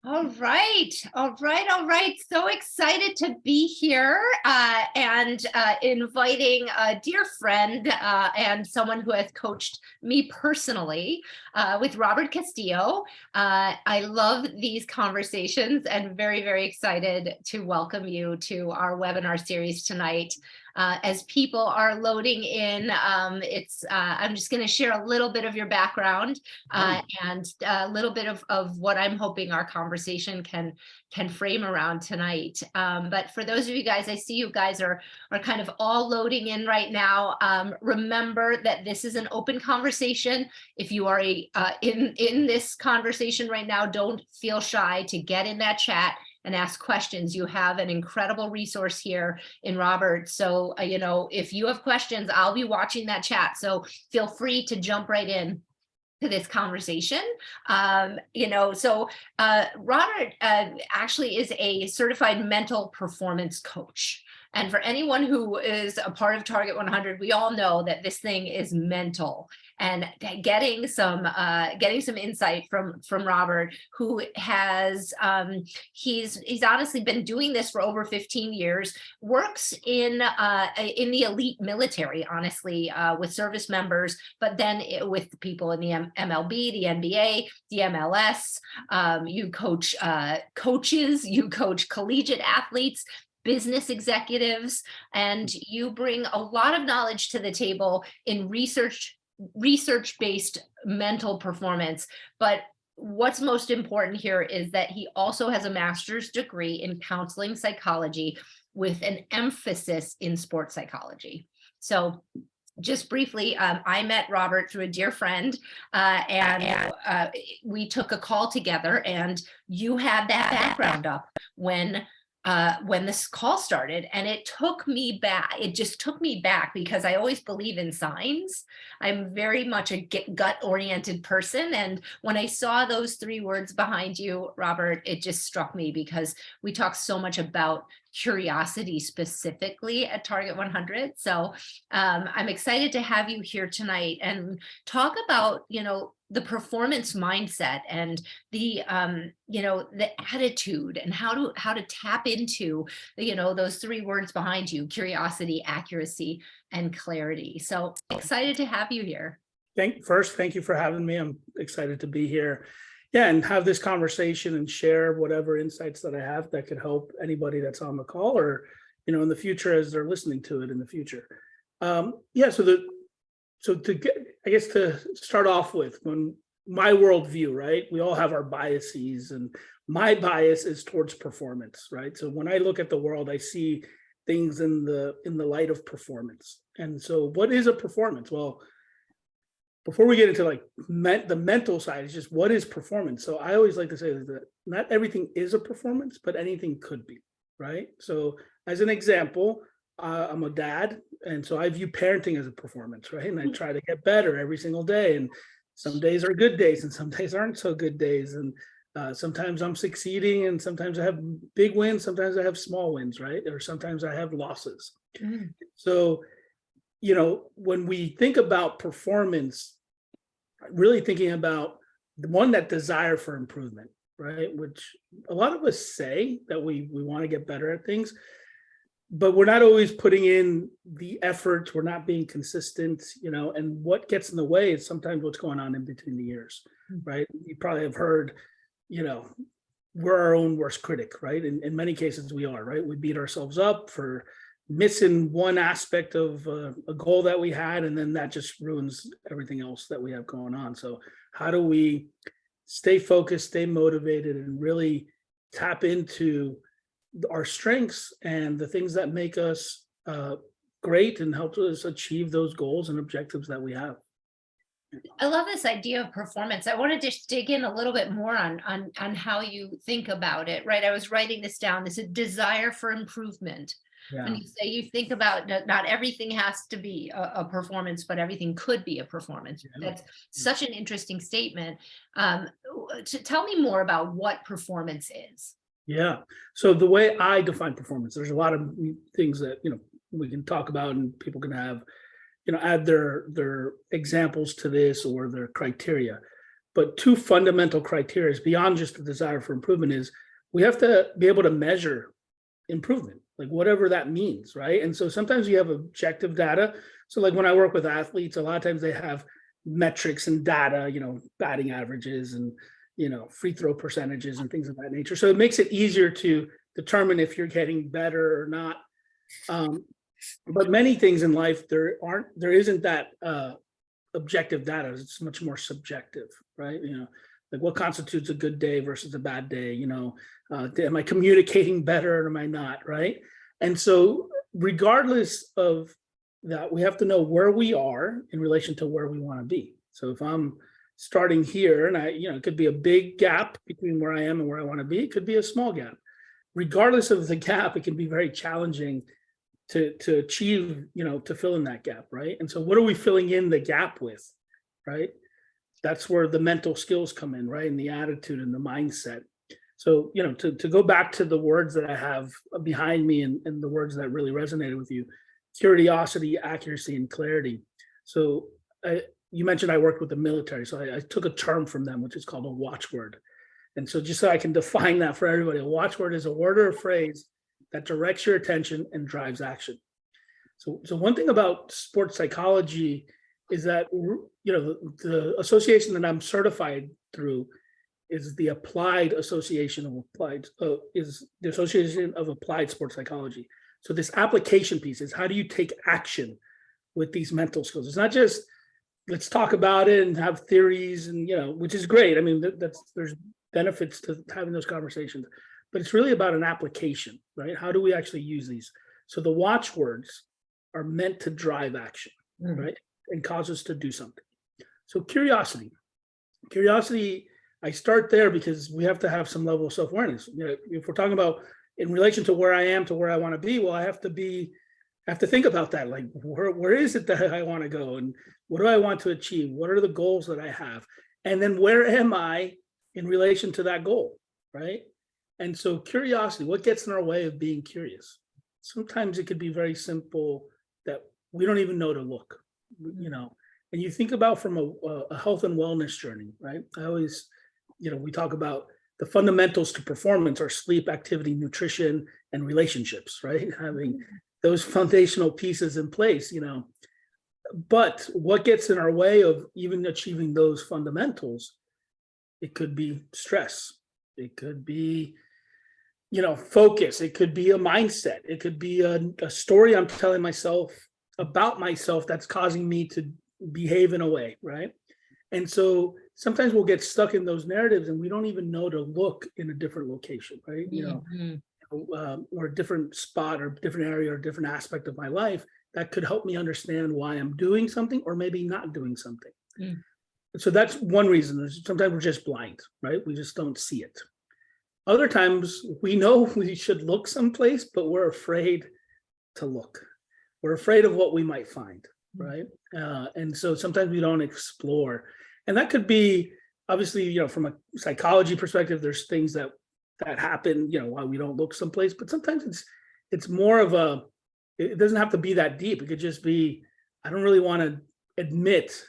All right, all right, all right. So excited to be here and inviting a dear friend and someone who has coached me personally with Robert Castillo. I love these conversations and very, very excited to welcome you to our webinar series tonight. As people are loading in, I'm just going to share a little bit of your background and a little bit of what I'm hoping our conversation can frame around tonight. But for those of you guys, I see you guys are kind of all loading in right now. Remember that this is an open conversation. If you are in this conversation right now, don't feel shy to get in that chat and ask questions. You have an incredible resource here in Robert. So, if you have questions, I'll be watching that chat. So feel free to jump right in to this conversation. Robert actually is a certified mental performance coach. And for anyone who is a part of Target 100, we all know that this thing is mental. And getting some insight from Robert, who has he's honestly been doing this for over 15 years, works in the elite military, honestly, with service members, but then with people in the MLB, the NBA, the MLS. You coach coaches, you coach collegiate athletes, business executives, and you bring a lot of knowledge to the table in research-based mental performance. But what's most important here is that he also has a master's degree in counseling psychology with an emphasis in sports psychology. So just briefly, I met Robert through a dear friend, and we took a call together, and you had that background up when this call started, and it just took me back because I always believe in signs. I'm very much a gut oriented person. And when I saw those three words behind you, Robert, it just struck me because we talk so much about curiosity specifically at Target 100. So I'm excited to have you here tonight and talk about, the performance mindset and the attitude and how to tap into those three words behind you: curiosity, accuracy, and clarity. So excited to have you here. Thank you for having me. I'm excited to be here. Yeah, and have this conversation and share whatever insights that I have that could help anybody that's on the call or in the future as they're listening to it in the future. So to start off with, when my worldview, right? We all have our biases, and my bias is towards performance, right? So when I look at the world, I see things in the light of performance. And so what is a performance? Well, before we get into the mental side, it's just what is performance? So I always like to say that not everything is a performance, but anything could be, right? So as an example, I'm a dad, and so I view parenting as a performance, right? And I try to get better every single day. And some days are good days, and some days aren't so good days. And sometimes I'm succeeding, and sometimes I have big wins, sometimes I have small wins, right? Or sometimes I have losses. Mm. So, when we think about performance, really thinking about that desire for improvement, right? Which a lot of us say that we want to get better at things, but we're not always putting in the efforts. We're not being consistent, and what gets in the way is sometimes what's going on in between the years, right? You probably have heard, we're our own worst critic, right? In many cases we are, right? We beat ourselves up for missing one aspect of a goal that we had, and then that just ruins everything else that we have going on. So how do we stay focused, stay motivated, and really tap into our strengths and the things that make us great and help us achieve those goals and objectives that we have? I love this idea of performance. I want to just dig in a little bit more on how you think about it, right? I was writing this down. This is a desire for improvement. Yeah. And you think about not everything has to be a performance, but everything could be a performance. Yeah. That's such an interesting statement. Tell me more about what performance is. Yeah. So the way I define performance, there's a lot of things that, we can talk about, and people can have, add their examples to this or their criteria. But two fundamental criteria beyond just the desire for improvement is we have to be able to measure improvement, like whatever that means, right? And so sometimes you have objective data. So like when I work with athletes, a lot of times they have metrics and data, batting averages and, free throw percentages and things of that nature. So it makes it easier to determine if you're getting better or not. But many things in life, there isn't that objective data. It's much more subjective, right? Like what constitutes a good day versus a bad day, am I communicating better or am I not, right? And so regardless of that, we have to know where we are in relation to where we want to be. So if I'm starting here and it could be a big gap between where I am and where I want to be, it could be a small gap. Regardless of the gap, it can be very challenging to achieve, to fill in that gap, right? And so what are we filling in the gap with, right? That's where the mental skills come in, right? And the attitude and the mindset. So, to go back to the words that I have behind me and the words that really resonated with you, curiosity, accuracy, and clarity. So you mentioned I worked with the military. So I took a term from them, which is called a watchword. And so just so I can define that for everybody, a watchword is a word or a phrase that directs your attention and drives action. So one thing about sports psychology is that, the association that I'm certified through is the Applied Association of Applied, is the Association of Applied Sports Psychology. So this application piece is how do you take action with these mental skills? It's not just, let's talk about it and have theories and, which is great. I mean, there's benefits to having those conversations, but it's really about an application, right? How do we actually use these? So the watchwords are meant to drive action, right? And cause us to do something. So curiosity, I start there because we have to have some level of self-awareness. If we're talking about in relation to where I am to where I want to be, well, I have to think about that. Like, where is it that I want to go? And what do I want to achieve? What are the goals that I have? And then where am I in relation to that goal, right? And so curiosity, what gets in our way of being curious? Sometimes it could be very simple that we don't even know to look, and you think about from a health and wellness journey, right? I always, we talk about the fundamentals to performance are sleep, activity, nutrition, and relationships, right? Having those foundational pieces in place, but what gets in our way of even achieving those fundamentals? It could be stress. It could be, focus. It could be a mindset. It could be a story I'm telling myself about myself that's causing me to behave in a way, right? And so sometimes we'll get stuck in those narratives and we don't even know to look in a different location, right? Or a different spot or different area or different aspect of my life that could help me understand why I'm doing something or maybe not doing something. So that's one reason. Sometimes we're just blind, right? We just don't see it. Other times we know we should look someplace, but we're afraid to look. We're afraid of what we might find, right? And so sometimes we don't explore. And that could be, obviously, from a psychology perspective, there's things that happen, why we don't look someplace. But sometimes it's more of it doesn't have to be that deep. It could just be, I don't really want to admit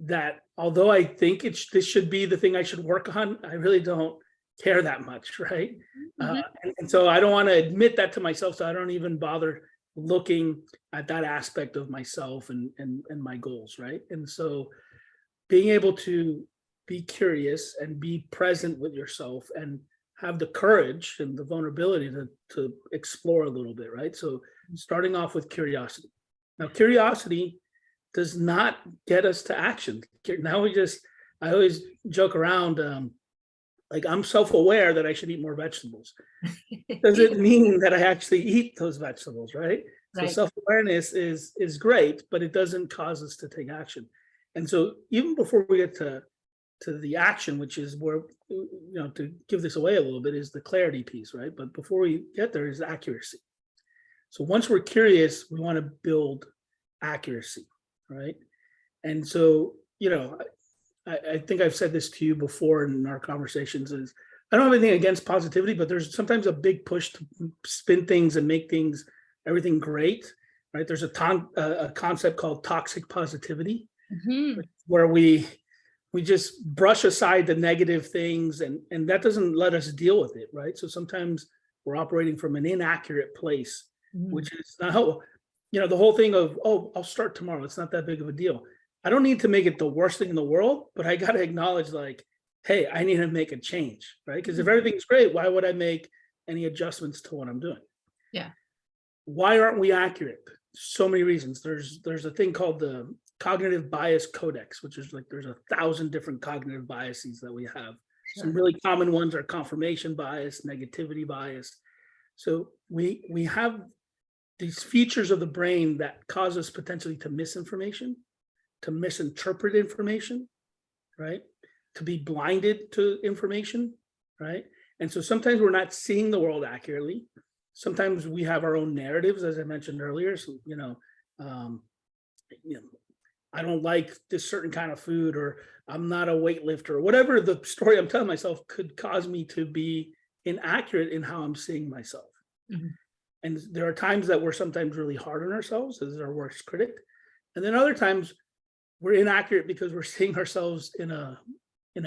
that although I think this should be the thing I should work on, I really don't care that much, right? And so I don't want to admit that to myself, so I don't even bother looking at that aspect of myself and my goals, right? And so being able to be curious and be present with yourself and have the courage and the vulnerability to explore a little bit, right? So starting off with curiosity. Now, curiosity does not get us to action. Now I always joke around, like I'm self-aware that I should eat more vegetables. Does it mean that I actually eat those vegetables, right? So self-awareness is great, but it doesn't cause us to take action. And so even before we get to the action, which is where, to give this away a little bit, is the clarity piece, right? But before we get there is accuracy. So once we're curious, we want to build accuracy, right? And so, I think I've said this to you before in our conversations, is I don't have anything against positivity, but there's sometimes a big push to spin things and make everything great, right? There's a concept called toxic positivity, where we we just brush aside the negative things, and that doesn't let us deal with it, right? So sometimes we're operating from an inaccurate place, which is not how, the whole thing of, oh, I'll start tomorrow. It's not that big of a deal. I don't need to make it the worst thing in the world, but I got to acknowledge, like, hey, I need to make a change, right? Because if everything's great, why would I make any adjustments to what I'm doing? Yeah. Why aren't we accurate? So many reasons. There's a thing called the cognitive bias codex, which is like there's 1,000 different cognitive biases that we have. Some really common ones are confirmation bias, negativity bias. So we have these features of the brain that cause us potentially to misinformation, to misinterpret information, right? To be blinded to information, right? And so sometimes we're not seeing the world accurately. Sometimes we have our own narratives, as I mentioned earlier. So, I don't like this certain kind of food, or I'm not a weightlifter, or whatever the story I'm telling myself could cause me to be inaccurate in how I'm seeing myself. Mhm. And there are times that we're sometimes really hard on ourselves as our worst critic. And then other times we're inaccurate because we're seeing ourselves in a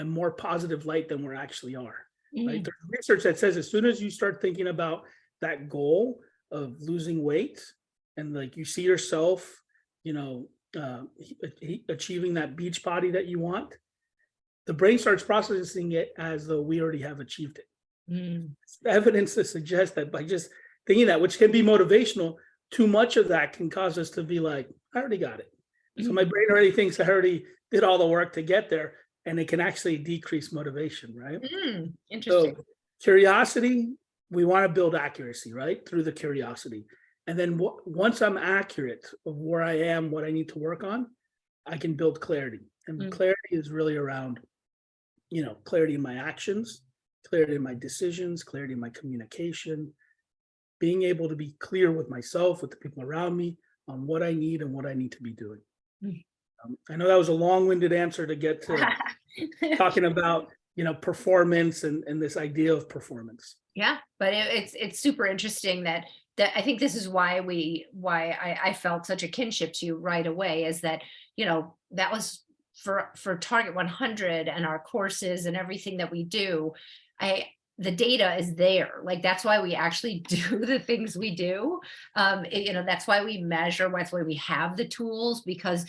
more positive light than we actually are. Right? There's research that says as soon as you start thinking about that goal of losing weight, and like you see yourself, achieving that beach body that you want, the brain starts processing it as though we already have achieved it. It's evidence to suggest that by just thinking that, which can be motivational, too much of that can cause us to be like, I already got it. So my brain already thinks I already did all the work to get there, and it can actually decrease motivation, right? Interesting. So curiosity, we want to build accuracy, right? Through the curiosity. And then once I'm accurate of where I am, what I need to work on, I can build clarity. And clarity is really around, clarity in my actions, clarity in my decisions, clarity in my communication, being able to be clear with myself, with the people around me, on what I need and what I need to be doing. I know that was a long-winded answer to get to talking about, performance and this idea of performance. Yeah, but it's super interesting that I think this is why I felt such a kinship to you right away, is that, that was for Target 100 and our courses and everything that we do. The data is there. Like, that's why we actually do the things we do. That's why we measure, that's why we have the tools, because,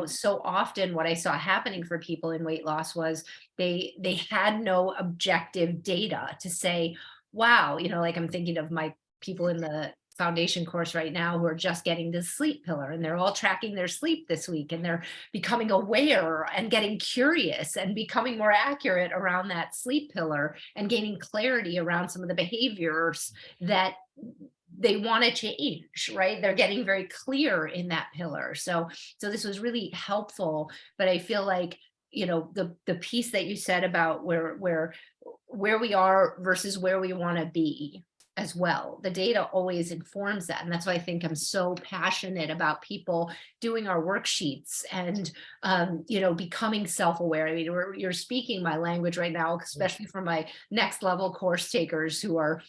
so often what I saw happening for people in weight loss was they had no objective data to say, wow, like I'm thinking of my people in the foundation course right now who are just getting this sleep pillar, and they're all tracking their sleep this week, and they're becoming aware and getting curious and becoming more accurate around that sleep pillar and gaining clarity around some of the behaviors that they want to change, right? They're getting very clear in that pillar. So this was really helpful. But I feel like, the piece that you said about where we are versus where we want to be as well. The data always informs that. And that's why I think I'm so passionate about people doing our worksheets and, becoming self-aware. I mean, you're speaking my language right now, especially for my next level course takers who are,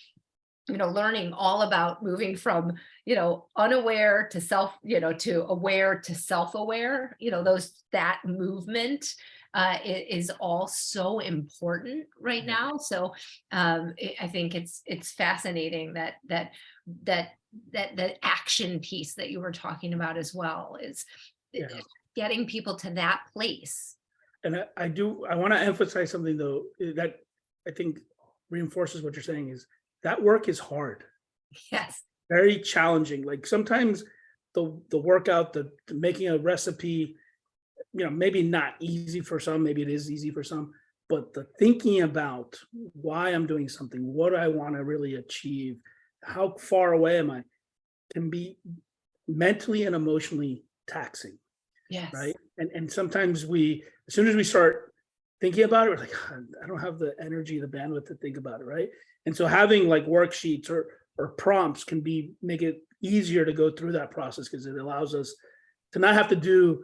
learning all about moving from, unaware to to aware to self-aware, that movement is all so important right now. So I think it's fascinating that the action piece that you were talking about as well is getting people to that place. And I want to emphasize something though, that I think reinforces what you're saying, is that work is hard. Yes. Very challenging. Like sometimes the workout, the making a recipe, maybe not easy for some, maybe it is easy for some, but the thinking about why I'm doing something, what I want to really achieve, how far away am I, can be mentally and emotionally taxing. Yes. Right. And sometimes as soon as we start thinking about it, we're like, I don't have the energy, the bandwidth to think about it. Right. And so having like worksheets or prompts can make it easier to go through that process, because it allows us to not have to do,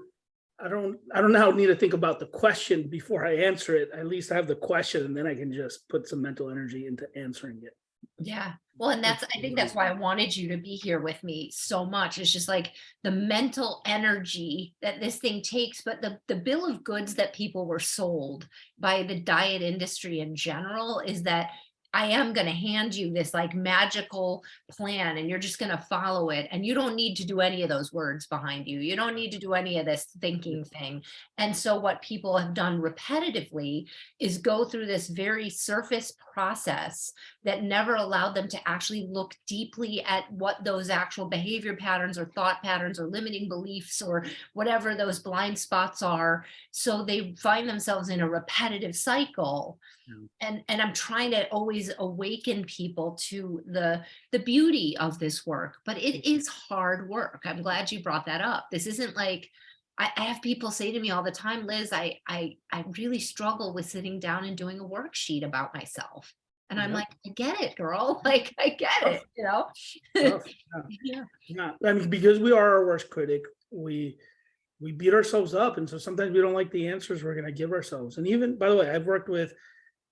I don't now need to think about the question before I answer it. At least I have the question, and then I can just put some mental energy into answering it. Yeah. Well, and I think that's why I wanted you to be here with me so much. It's just like the mental energy that this thing takes, but the bill of goods that people were sold by the diet industry in general is that I am going to hand you this like magical plan and you're just going to follow it. And you don't need to do any of those words behind you. You don't need to do any of this thinking thing. And so what people have done repetitively is go through this very surface process that never allowed them to actually look deeply at what those actual behavior patterns or thought patterns or limiting beliefs or whatever those blind spots are. So they find themselves in a repetitive cycle. And I'm trying to always awaken people to the beauty of this work, but it is hard work. I'm glad you brought that up. This isn't like I have people say to me all the time, Liz, I really struggle with sitting down and doing a worksheet about myself. And I'm Yep. like, I get it, girl. Like, I get it, you know? Tough, Yeah. yeah. I mean, because we are our worst critic, we beat ourselves up, and so sometimes we don't like the answers we're going to give ourselves. And even, by the way, I've worked with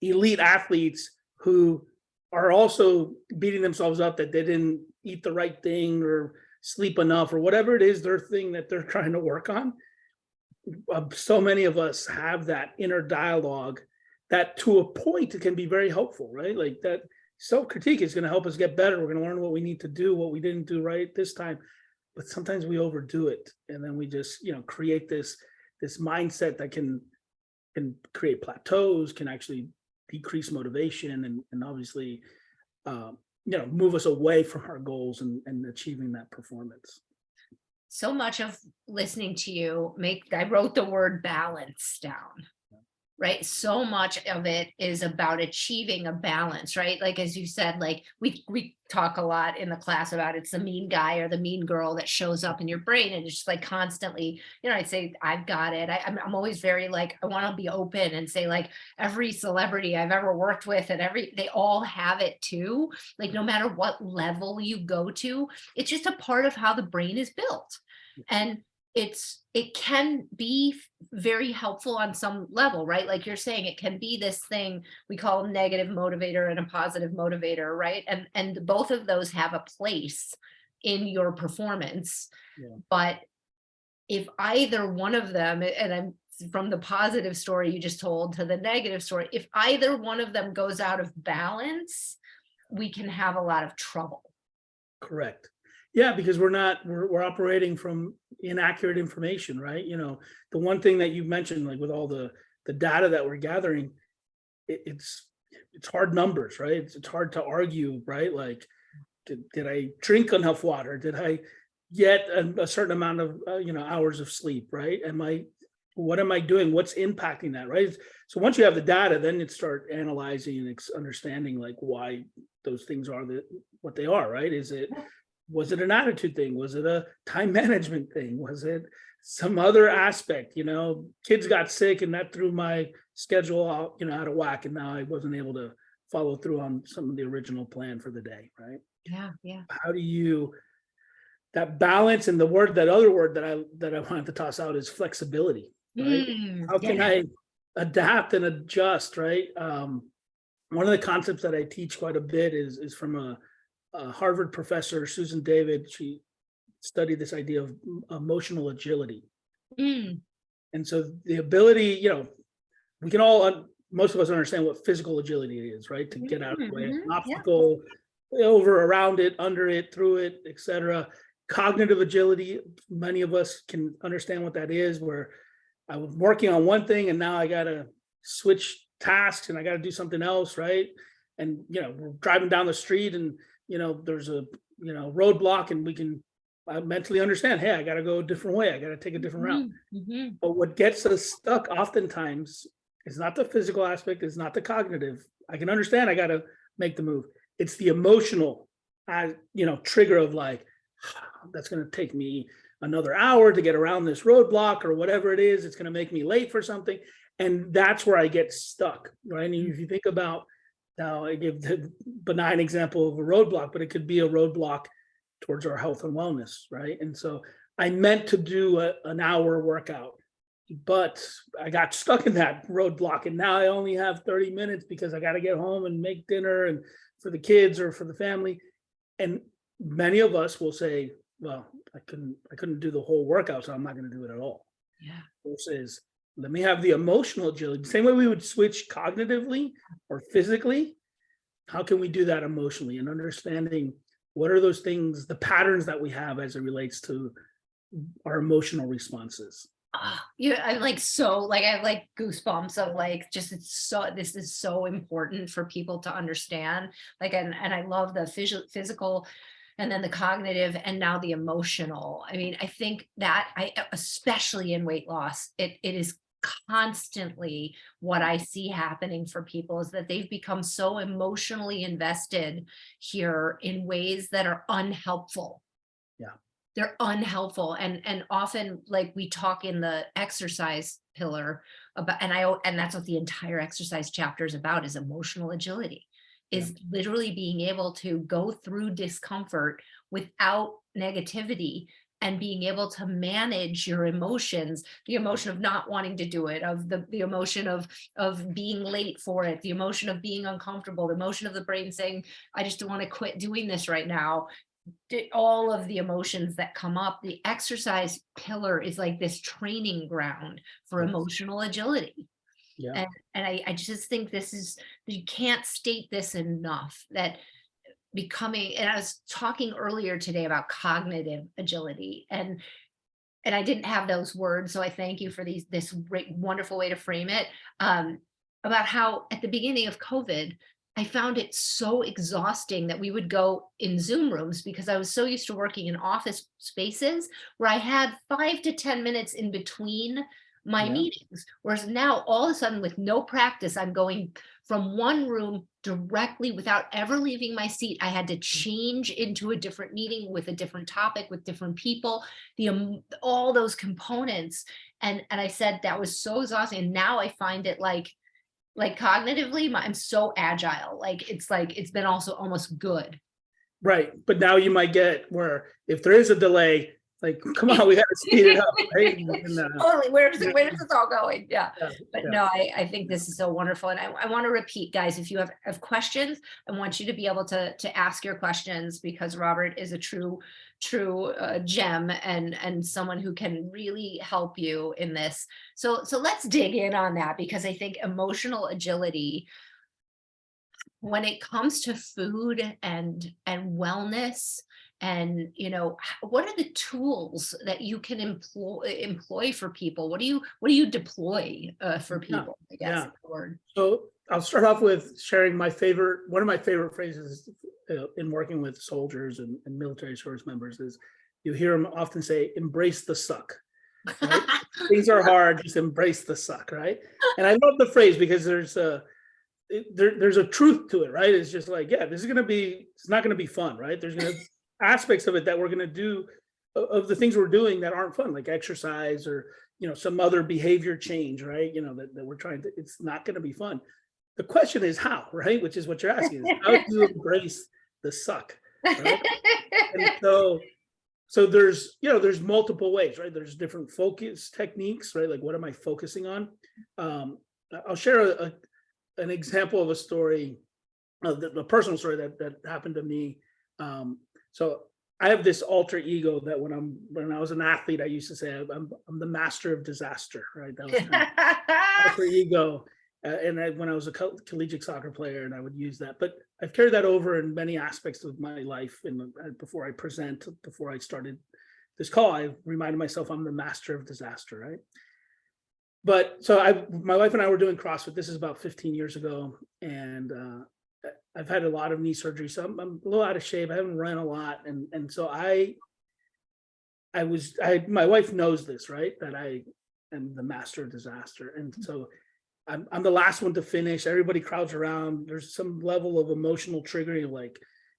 elite athletes who are also beating themselves up that they didn't eat the right thing or sleep enough or whatever it is their thing that they're trying to work on. So many of us have that inner dialogue that to a point it can be very helpful, right? Like that self-critique is going to help us get better. We're going to learn what we need to do, what we didn't do right this time. But sometimes we overdo it, and then we just, create this mindset that can create plateaus, can actually decrease motivation, and obviously move us away from our goals and achieving that performance. So much of listening to you I wrote the word balance down. Right. So much of it is about achieving a balance, right? Like, as you said, like we talk a lot in the class about it's the mean guy or the mean girl that shows up in your brain. And it's just like constantly, I'd say, I've got it. I'm always very like, I want to be open and say like every celebrity I've ever worked with and they all have it too. Like no matter what level you go to, it's just a part of how the brain is built. And it can be very helpful on some level, right? Like you're saying, it can be this thing we call a negative motivator and a positive motivator, right? And both of those have a place in your performance. Yeah. But if either one of them, and I'm from the positive story you just told to the negative story, if either one of them goes out of balance, we can have a lot of trouble. Correct. Yeah, because we're operating from inaccurate information, right? The one thing that you mentioned, like with all the data that we're gathering, it's hard numbers, right? It's hard to argue, right? Like, did I drink enough water? Did I get a certain amount of hours of sleep, right? What am I doing? What's impacting that, right? So once you have the data, then you start analyzing and understanding like why those things are what they are, right? Was it an attitude thing? Was it a time management thing? Was it some other aspect? Kids got sick and that threw my schedule out, out of whack, and now I wasn't able to follow through on some of the original plan for the day, right? Yeah, yeah. How do you that balance? And that other word that I wanted to toss out is flexibility, right? How can I adapt and adjust, right? One of the concepts that I teach quite a bit is from a Harvard professor, Susan David. She studied this idea of emotional agility. And so the ability, we can all, most of us understand what physical agility is, right? To get out of the way of an obstacle, over, around it, under it, through it, etc. Cognitive agility, many of us can understand what that is, where I was working on one thing and now I got to switch tasks and I got to do something else, right? And, we're driving down the street and there's a roadblock, and we can mentally understand, hey, I got to go a different way, I got to take a different route. But what gets us stuck oftentimes is not the physical aspect, it's not the cognitive. I can understand I got to make the move. It's the emotional trigger of like, that's going to take me another hour to get around this roadblock or whatever it is. It's going to make me late for something, and that's where I get stuck, right? And if you think about, now I give the benign example of a roadblock, but it could be a roadblock towards our health and wellness, right? And so I meant to do an hour workout, but I got stuck in that roadblock, and now I only have 30 minutes because I got to get home and make dinner and for the kids or for the family. And many of us will say, well, I couldn't do the whole workout, so I'm not going to do it at all. Yeah. Versus, let me have the emotional agility. Same way we would switch cognitively or physically, how can we do that emotionally, and understanding what are those things, the patterns that we have as it relates to our emotional responses. Yeah, I'm like, so like, I have like goosebumps of like, just, this is so important for people to understand. Like, and I love the physical, and then the cognitive, and now the emotional. I mean, I think that especially in weight loss, it is constantly what I see happening for people, is that they've become so emotionally invested here in ways that are unhelpful. Yeah. They're unhelpful, and often, like, we talk in the exercise pillar about, and that's what the entire exercise chapter is about, is emotional agility, Yeah. is literally being able to go through discomfort without negativity, and being able to manage your emotions, the emotion of not wanting to do it, of the emotion of being late for it, the emotion of being uncomfortable, the emotion of the brain saying, I just don't want to quit doing this right now. All of the emotions that come up. The exercise pillar is like this training ground for Yes. emotional agility. Yeah. And I just think this is, you can't state this enough, that becoming, and I was talking earlier today about cognitive agility, and I didn't have those words, so I thank you for this wonderful way to frame it. About how at the beginning of COVID, I found it so exhausting that we would go in Zoom rooms, because I was so used to working in office spaces where I had 5 to 10 minutes in between my Yeah. meetings. Whereas now, all of a sudden, with no practice, I'm going from one room directly without ever leaving my seat. I had to change into a different meeting with a different topic, with different people, all those components. And I said that was so exhausting. And now I find it like cognitively, I'm so agile. Like it's been also almost good. Right. But now you might get where if there is a delay, like, come on, we got to speed it up. Right? Totally. Where does this all going? Yeah. Yeah, But yeah. no, I think this is so wonderful. And I want to repeat, guys, if you have questions, I want you to be able to ask your questions, because Robert is a true gem, and someone who can really help you in this. So let's dig in on that, because I think emotional agility, when it comes to food and wellness, and what are the tools that you can employ for people? What do you deploy for Yeah. people, I guess, Yeah. is the word. So I'll start off with sharing one of my favorite phrases in working with soldiers and military service members is, you hear them often say, embrace the suck, right? Things are hard, just embrace the suck, right? And I love the phrase because there's a truth to it, right? It's just like, yeah, it's not going to be fun, right? There's going to aspects of it that we're going to do, of the things we're doing that aren't fun, like exercise or, some other behavior change, right? That we're trying to, it's not going to be fun. The question is how, right? Which is what you're asking, is how do you embrace the suck, right? And so there's multiple ways, right? There's different focus techniques, right? Like, what am I focusing on? I'll share an example of a story, the personal story that happened to me. So I have this alter ego that when I was an athlete, I used to say I'm the master of disaster, right? That was kind of alter ego. When I was a collegiate soccer player, and I would use that, but I've carried that over in many aspects of my life. And before I started this call, I reminded myself I'm the master of disaster, right? But so my wife and I were doing CrossFit. This is about 15 years ago, and I've had a lot of knee surgery, so I'm a little out of shape. I haven't run a lot, and so my wife knows this, right? That I am the master of disaster, and so I'm the last one to finish. Everybody crowds around. There's some level of emotional triggering, like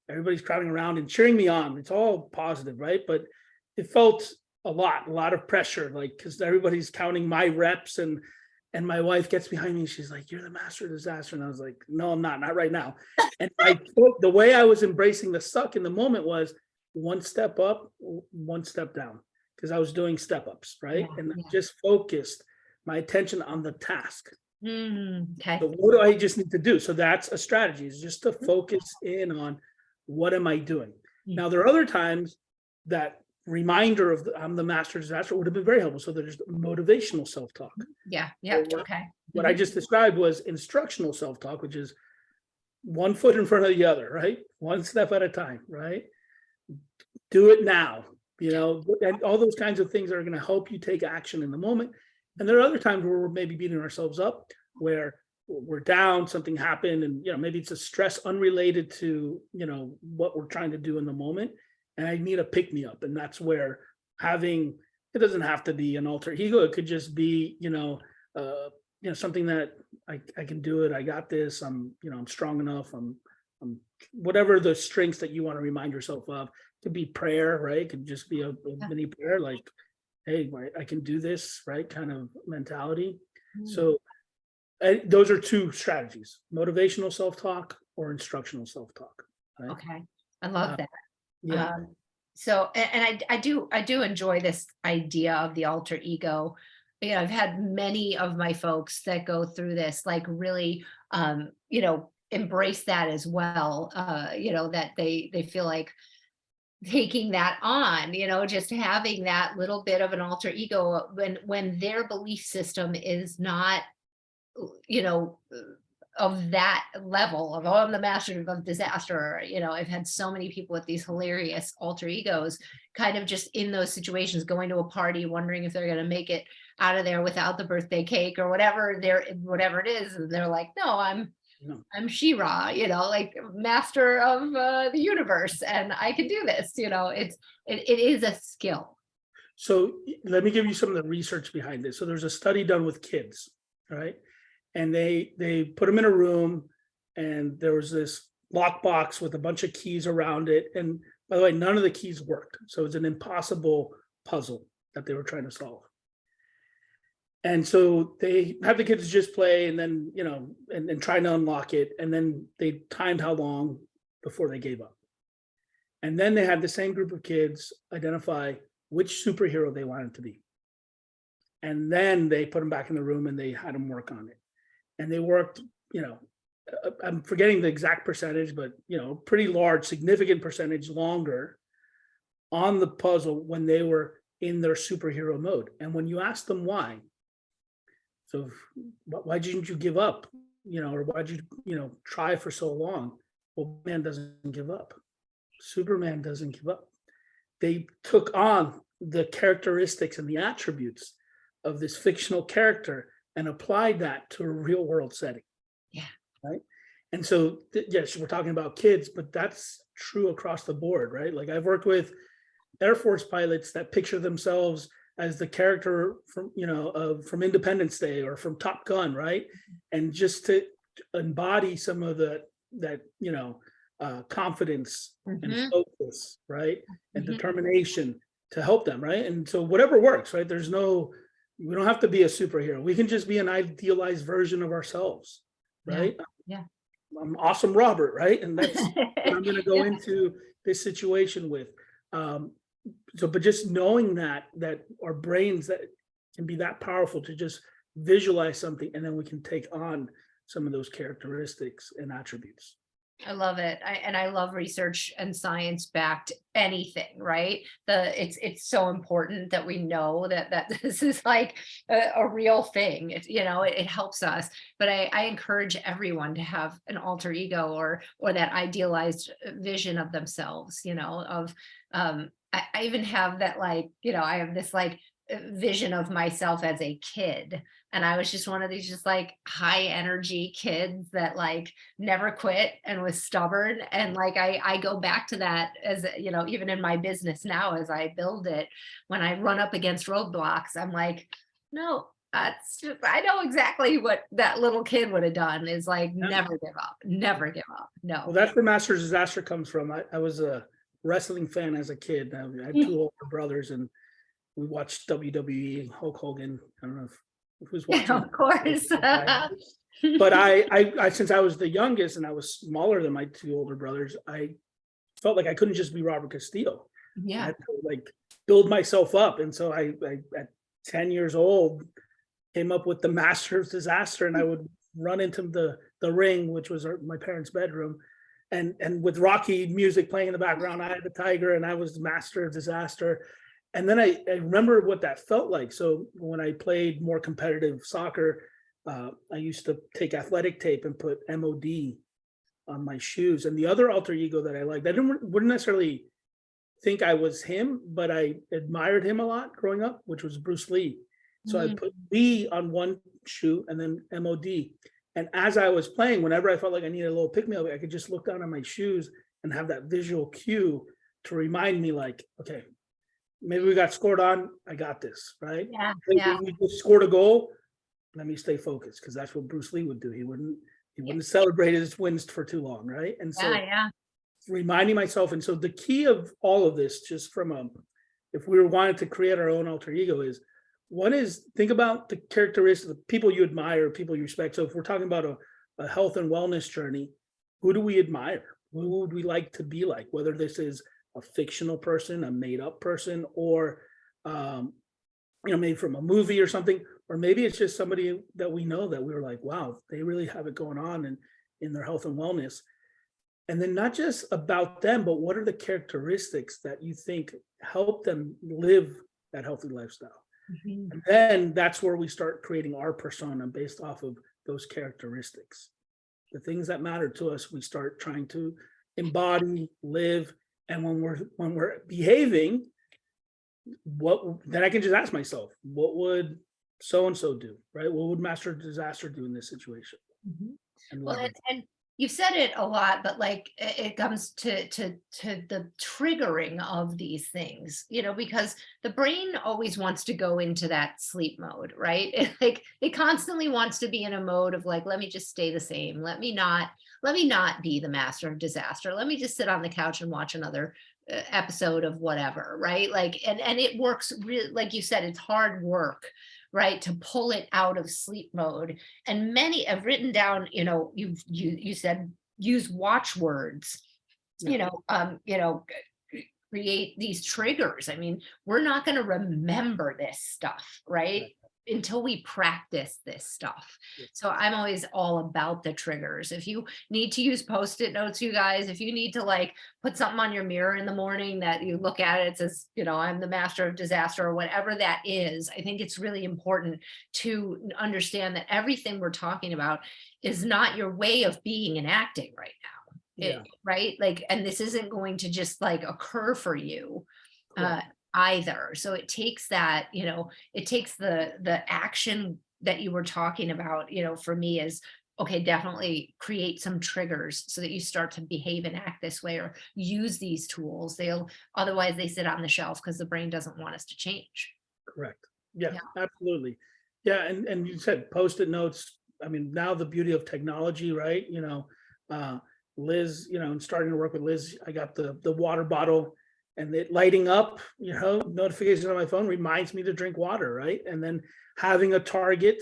everybody's crowding around and cheering me on. It's all positive, right? But it felt a lot of pressure, like, because everybody's counting my reps, and my wife gets behind me and she's like, "You're the master of disaster." And I was like, "No, I'm not right now." And the way I was embracing the suck in the moment was one step up, one step down, because I was doing step ups, right? Yeah, And yeah. just focused my attention on the task. Okay. So what do I just need to do? So that's a strategy, is just to focus in on what am I doing? Now, there are other times that reminder of I'm the master disaster would have been very helpful. So there's motivational self-talk. Yeah. Okay. What I just described was instructional self-talk, which is one foot in front of the other, right? One step at a time, right? Do it now, and all those kinds of things are going to help you take action in the moment. And there are other times where we're maybe beating ourselves up, where we're down, something happened, and maybe it's a stress unrelated to what we're trying to do in the moment, and I need a pick me up. And that's where having, it doesn't have to be an alter ego, it could just be something that I can do it, I got this, I'm strong enough, I'm whatever the strengths that you want to remind yourself of. It could be prayer, right? It could just be a mini prayer, like, hey, I can do this, right? Kind of mentality. So those are two strategies: motivational self-talk or instructional self-talk. Right? Okay. I love that. Yeah. So, and I do enjoy this idea of the alter ego. I've had many of my folks that go through this, like, really, embrace that as well. That they feel like taking that on, just having that little bit of an alter ego when their belief system is not, you know, of that level of, oh, I'm the master of disaster. I've had so many people with these hilarious alter egos, kind of just in those situations, going to a party, wondering if they're going to make it out of there without the birthday cake or whatever it is. And they're like, no, I'm She-Ra, like master of the universe, and I can do this. It is a skill. So let me give you some of the research behind this. So there's a study done with kids, right? And they put them in a room, and there was this lockbox with a bunch of keys around it. And by the way, none of the keys worked. So it's an impossible puzzle that they were trying to solve. And so they have the kids just play, and then, and trying to unlock it. And then they timed how long before they gave up. And then they had the same group of kids identify which superhero they wanted to be. And then they put them back in the room and they had them work on it. And they worked, I'm forgetting the exact percentage, but, pretty large, significant percentage longer on the puzzle when they were in their superhero mode. And when you ask them why, so why didn't you give up? Or why'd you, try for so long? Well, man doesn't give up. Superman doesn't give up. They took on the characteristics and the attributes of this fictional character and applied that to a real world setting. Yeah. Right. And so, yes, we're talking about kids, but that's true across the board, right? Like, I've worked with Air Force pilots that picture themselves as the character from, from Independence Day or from Top Gun, right? And just to embody some of that confidence and focus, right? And determination to help them, right? And so whatever works, right? We don't have to be a superhero. We can just be an idealized version of ourselves, right? Yeah. I'm awesome Robert, right? And that's what I'm going to go into this situation with. But just knowing that our brains that can be that powerful to just visualize something, and then we can take on some of those characteristics and attributes. I love it. I love research and science-backed anything, right? It's so important that we know that this is like a real thing. It helps us. But I encourage everyone to have an alter ego or that idealized vision of themselves, I even have that, like, I have this like vision of myself as a kid. And I was just one of these just like high energy kids that like never quit and was stubborn. And like, I go back to that as, even in my business now, as I build it, when I run up against roadblocks, I'm like, no, I know exactly what that little kid would have done, is like, never give up, never give up. No. Well, that's where Master Disaster comes from. I was a wrestling fan as a kid. I had two older brothers, and we watched WWE, Hulk Hogan. I don't know who's watching. Of course. But I since I was the youngest and I was smaller than my two older brothers, I felt like I couldn't just be Robert Castillo. Yeah. I had to like build myself up. And so I at 10 years old, came up with the master of disaster, and I would run into the ring, which was my parents' bedroom, and with Rocky music playing in the background, I had the tiger, and I was the master of disaster. And then I remember what that felt like. So when I played more competitive soccer, I used to take athletic tape and put MOD on my shoes. And the other alter ego that I liked, I wouldn't necessarily think I was him, but I admired him a lot growing up, which was Bruce Lee. So I put Lee on one shoe and then MOD. And as I was playing, whenever I felt like I needed a little pick me up, I could just look down on my shoes and have that visual cue to remind me, like, okay, maybe we got scored on. I got this, right? Yeah. Maybe Yeah. we just scored a goal. Let me stay focused, because that's what Bruce Lee would do. He wouldn't celebrate his wins for too long, right? And so Yeah. reminding myself. And so the key of all of this, just from if we were wanting to create our own alter ego, is one is think about the characteristics of people you admire, people you respect. So if we're talking about a health and wellness journey, who do we admire? Who would we like to be like? Whether this is a fictional person, a made up person, or maybe from a movie or something, or maybe it's just somebody that we know that we were like, wow, they really have it going on in their health and wellness. And then not just about them, but what are the characteristics that you think help them live that healthy lifestyle? And then that's where we start creating our persona based off of those characteristics. The things that matter to us, we start trying to embody, live. And when we're behaving, then I can just ask myself, what would so-and-so do, right? What would Master Disaster do in this situation? Well, and you've said it a lot, but like it comes to the triggering of these things, because the brain always wants to go into that sleep mode, right? It constantly wants to be in a mode of like, let me just stay the same. Let me not be the master of disaster. Let me just sit on the couch and watch another episode of whatever, right? Like, and it works really, like you said, it's hard work, right, to pull it out of sleep mode. And many have written down, you said use watchwords, create these triggers. I mean, we're not going to remember this stuff, right? Until we practice this stuff. So I'm always all about the triggers. If you need to use Post-it notes, you guys, if you need to like put something on your mirror in the morning that you look at it says, I'm the master of disaster, or whatever that is, I think it's really important to understand that everything we're talking about is not your way of being and acting right now. Right? Like, and this isn't going to just like occur for you. Either. So it takes that, it takes the action that you were talking about, for me is, okay, definitely create some triggers so that you start to behave and act this way, or use these tools. Otherwise they sit on the shelf because the brain doesn't want us to change. Correct. Yeah, absolutely. Yeah. And you said Post-it notes. I mean, now the beauty of technology, right? Liz, and starting to work with Liz, I got the water bottle, and it lighting up, notifications on my phone reminds me to drink water, right? And then having a target,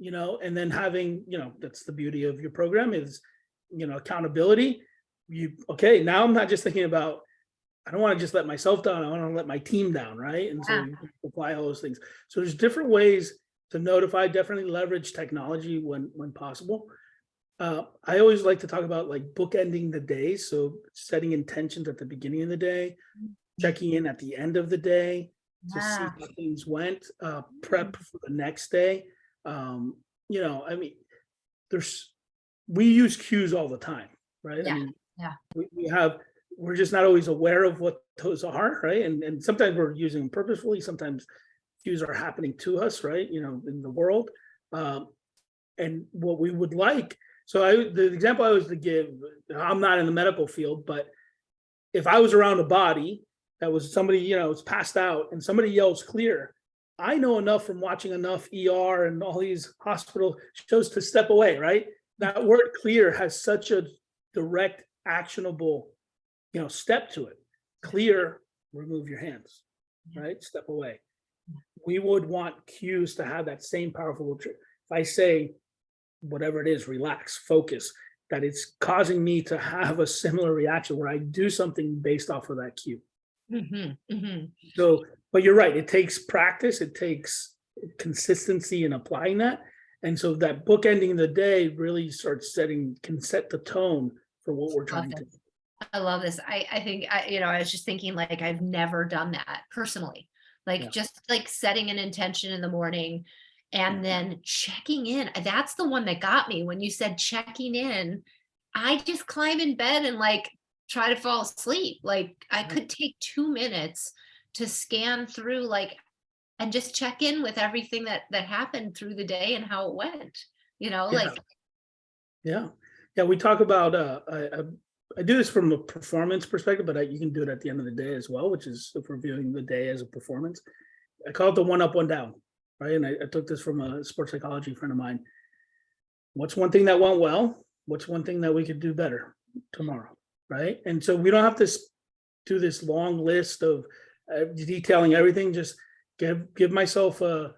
and then having, that's the beauty of your program is, accountability. Now I'm not just thinking about, I don't want to just let myself down, I want to let my team down, right? And so you apply all those things. So there's different ways to notify, definitely leverage technology when possible. I always like to talk about like bookending the day. So setting intentions at the beginning of the day, checking in at the end of the day to see how things went, prep for the next day. I mean, we use cues all the time, right? I mean, we're just not always aware of what those are, right? And sometimes we're using them purposefully. Sometimes cues are happening to us, right? In the world. And what we would like, so the example I was to give, I'm not in the medical field, but if I was around a body that was somebody, is passed out and somebody yells clear, I know enough from watching enough ER and all these hospital shows to step away, right? That word clear has such a direct, actionable, step to it. Clear, remove your hands, right? Step away. We would want cues to have that same powerful. If I say, whatever it is, relax, focus, that it's causing me to have a similar reaction where I do something based off of that cue. So, but you're right, it takes practice, it takes consistency in applying that. And so that book ending the day really can set the tone for what we're trying to do. I love this. I think I was just thinking, like, I've never done that personally. Like, Yeah. just like setting an intention in the morning and then checking in. That's the one that got me when you said checking in. I just climb in bed and like try to fall asleep. Like, I could take 2 minutes to scan through, like, and just check in with everything that happened through the day and how it went. Yeah. Like, Yeah. We talk about, I do this from a performance perspective, but you can do it at the end of the day as well, which is if we're viewing the day as a performance. I call it the 1 up, 1 down, right? And I took this from a sports psychology friend of mine. What's one thing that went well? What's one thing that we could do better tomorrow, right? And so we don't have to do this long list of detailing everything. Just give myself a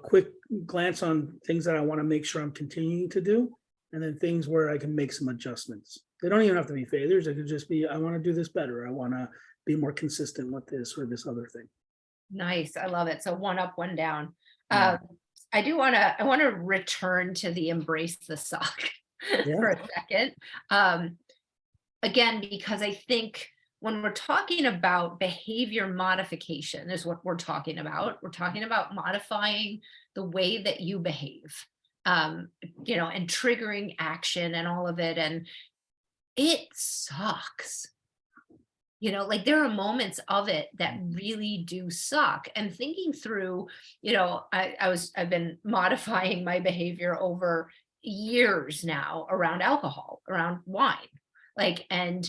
quick glance on things that I want to make sure I'm continuing to do, and then things where I can make some adjustments. They don't even have to be failures. It could just be, I want to do this better. I want to be more consistent with this or this other thing. nice. I love it. So 1 up, 1 down. Yeah. I want to return to the embrace the suck Yeah. for a second. Again, because I think when we're talking about behavior modification is what we're talking about. We're talking about modifying the way that you behave, and triggering action and all of it. And it sucks. Like, there are moments of it that really do suck. And thinking through, I've been modifying my behavior over years now around alcohol, around wine, like, and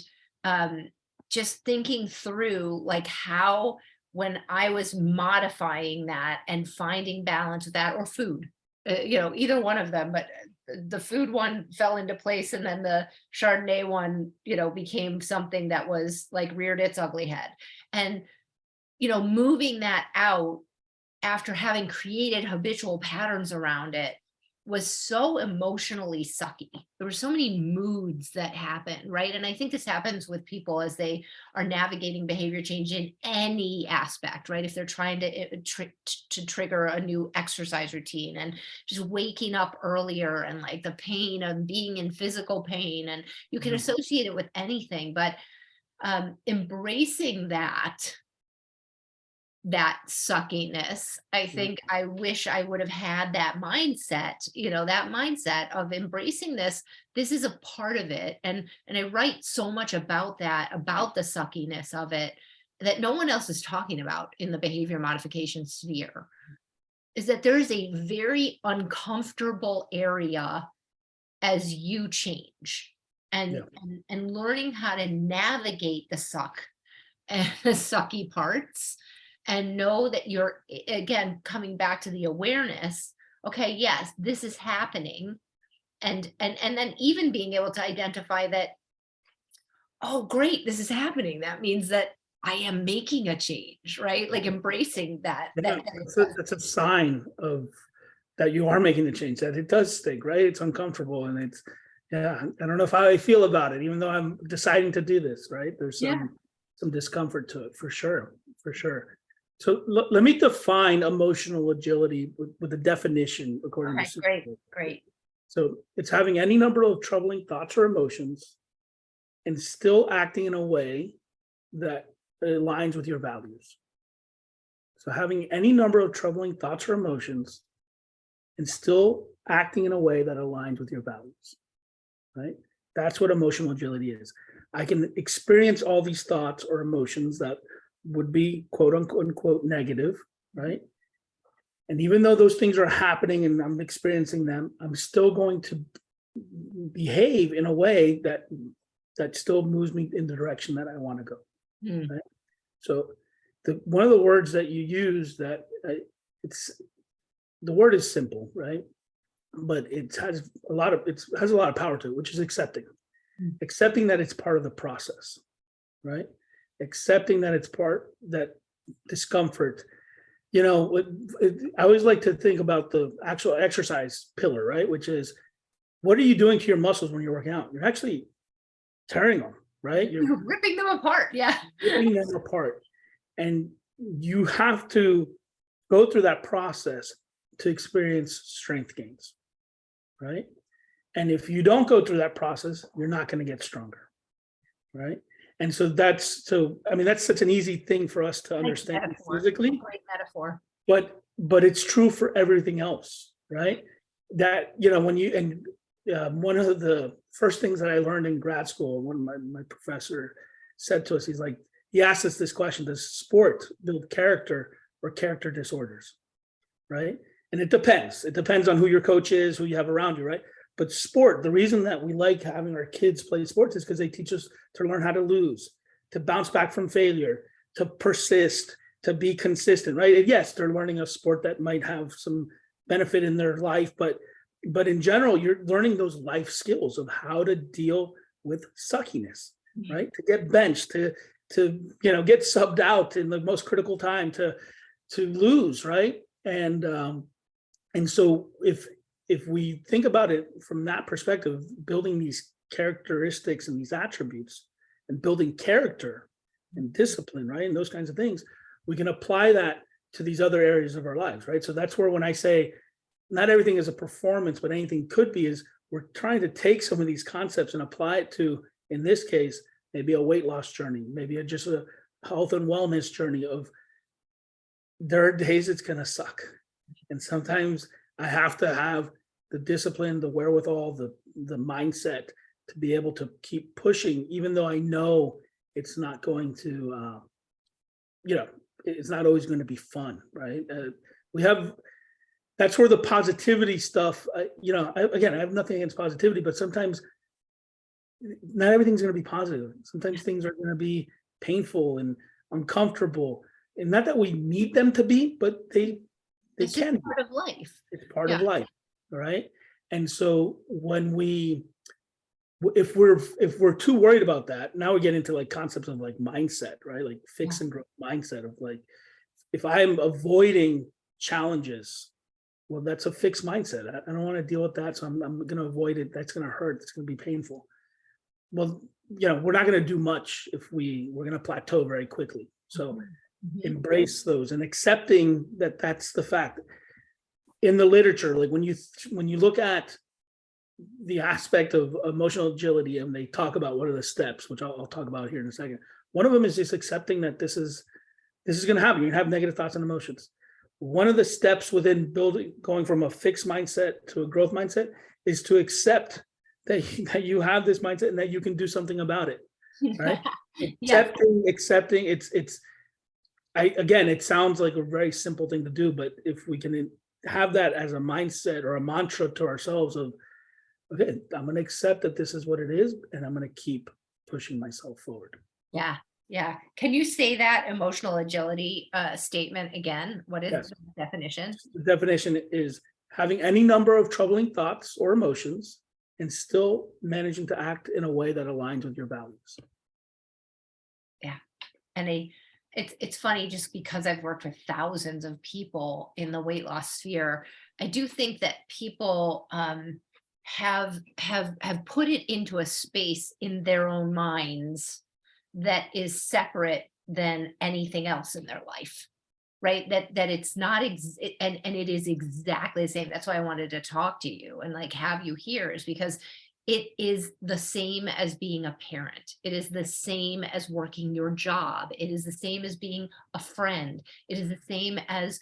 just thinking through, like, how when I was modifying that and finding balance with that, or food, either one of them, but the food one fell into place, and then the Chardonnay one, became something that was like reared its ugly head. And, moving that out after having created habitual patterns around it was so emotionally sucky. There were so many moods that happen, right? And I think this happens with people as they are navigating behavior change in any aspect, right? If they're trying to trigger a new exercise routine, and just waking up earlier, and like the pain of being in physical pain, and you can associate it with anything, but embracing that suckiness. I think I wish I would have had that mindset, that mindset of embracing this. This is a part of it. And I write so much about that, about the suckiness of it, that no one else is talking about in the behavior modification sphere, is that there's a very uncomfortable area as you change, and learning how to navigate the suck and the sucky parts, and know that you're, again, coming back to the awareness. Okay, yes, this is happening. And then even being able to identify that, oh, great, this is happening. That means that I am making a change, right? Like, embracing that. That's a sign of that you are making the change, that it does stink, right? It's uncomfortable, and I don't know how I feel about it, even though I'm deciding to do this, right? There's some discomfort to it, for sure. So let me define emotional agility with the definition according to Great. So it's having any number of troubling thoughts or emotions and still acting in a way that aligns with your values. So having any number of troubling thoughts or emotions and still acting in a way that aligns with your values, right? That's what emotional agility is. I can experience all these thoughts or emotions that would be quote unquote negative, right? And even though those things are happening and I'm experiencing them, I'm still going to behave in a way that still moves me in the direction that I want to go. Right? So one of the words that you use that the word is simple, right? But it has a lot of power to it, which is accepting. Accepting that it's part of the process, right? Accepting that it's that discomfort. I always like to think about the actual exercise pillar, right? Which is, what are you doing to your muscles when you're working out? You're actually tearing them, right? You're ripping them apart. Yeah. Ripping them apart. And you have to go through that process to experience strength gains, right? And if you don't go through that process, you're not going to get stronger, right? And so that's such an easy thing for us to understand physically. Great metaphor. But it's true for everything else, right? That, when you, and one of the first things that I learned in grad school, one of my professor said to us, he asked us this question: does sport build character or character disorders, right? And it depends. It depends on who your coach is, who you have around you, right? But sport, the reason that we like having our kids play sports is because they teach us to learn how to lose, to bounce back from failure, to persist, to be consistent, right? And yes, they're learning a sport that might have some benefit in their life, but in general, you're learning those life skills of how to deal with suckiness, right? To get benched, to get subbed out in the most critical time, to lose, right? And so if we think about it from that perspective, building these characteristics and these attributes and building character and discipline, right? And those kinds of things, we can apply that to these other areas of our lives, right? So that's where when I say not everything is a performance, but anything could be, is we're trying to take some of these concepts and apply it to, in this case, maybe a weight loss journey, maybe just a health and wellness journey of there are days it's going to suck. And sometimes I have to have the discipline, the wherewithal, the mindset to be able to keep pushing, even though I know it's not going to, it's not always going to be fun, right? That's where the positivity stuff, I have nothing against positivity, but sometimes not everything's going to be positive. Sometimes things are going to be painful and uncomfortable, and not that we need them to be, but they It's can just part of life. It's part of life, right? And so if we're too worried about that, now we get into like concepts of like mindset, right? Like fix and growth mindset of like, if I'm avoiding challenges, well, that's a fixed mindset. I don't want to deal with that, so I'm going to avoid it. That's going to hurt. It's going to be painful. Well, we're not going to do much if we're going to plateau very quickly. So embrace those and accepting that that's the fact. In the literature, like when you look at the aspect of emotional agility, and they talk about what are the steps, which I'll talk about here in a second. One of them is just accepting that this is going to happen. You're going to have negative thoughts and emotions. One of the steps within going from a fixed mindset to a growth mindset is to accept that you have this mindset and that you can do something about it, right? Accepting it sounds like a very simple thing to do, but if we can have that as a mindset or a mantra to ourselves of, okay, I'm going to accept that this is what it is, and I'm going to keep pushing myself forward. Yeah. Yeah. Can you say that emotional agility statement again? What is the definition? The definition is having any number of troubling thoughts or emotions and still managing to act in a way that aligns with your values. Yeah. And it's funny, just because I've worked with thousands of people in the weight loss sphere, I do think that people have put it into a space in their own minds that is separate than anything else in their life, right? That it's not, and it is exactly the same. That's why I wanted to talk to you and like have you here, is because it is the same as being a parent. It is the same as working your job. It is the same as being a friend. It is the same as,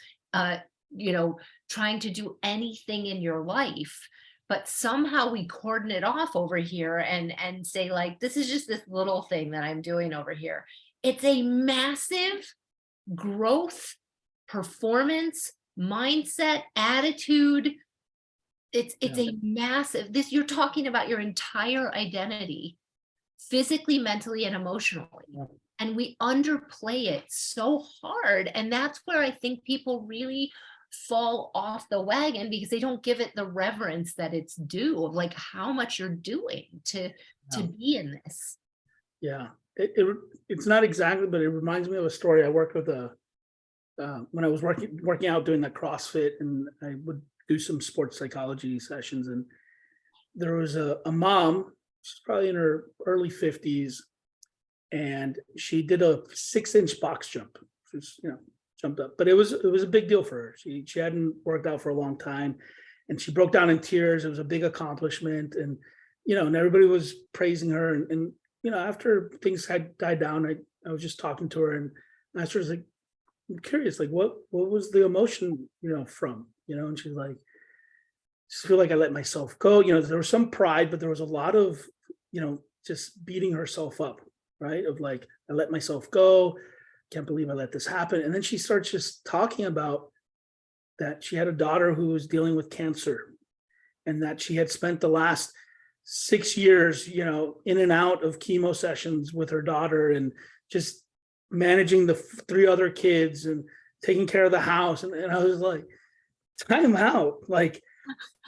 trying to do anything in your life. But somehow we cordon it off over here and say like, this is just this little thing that I'm doing over here. It's a massive growth, performance, mindset, attitude. It's a massive, you're talking about your entire identity, physically, mentally, and emotionally. And we underplay it so hard. And that's where I think people really fall off the wagon, because they don't give it the reverence that it's due, of like how much you're doing to be in this. Yeah, it's not exactly, but it reminds me of a story. I worked with when I was working out doing the CrossFit, and I would do some sports psychology sessions, and there was a mom. She's probably in her early 50s, and she did a 6-inch box jump, which is jumped up. But it was a big deal for her. She hadn't worked out for a long time, and she broke down in tears. It was a big accomplishment, and and everybody was praising her. And after things had died down, I was just talking to her and I asked her, like, I'm curious, like what was the emotion, from, and she's like, just feel like I let myself go. There was some pride, but there was a lot of, just beating herself up, right? Of like, I let myself go. Can't believe I let this happen. And then she starts just talking about that she had a daughter who was dealing with cancer, and that she had spent the last 6 years, in and out of chemo sessions with her daughter, and just managing the 3 other kids and taking care of the house. And I was like, time out. Like,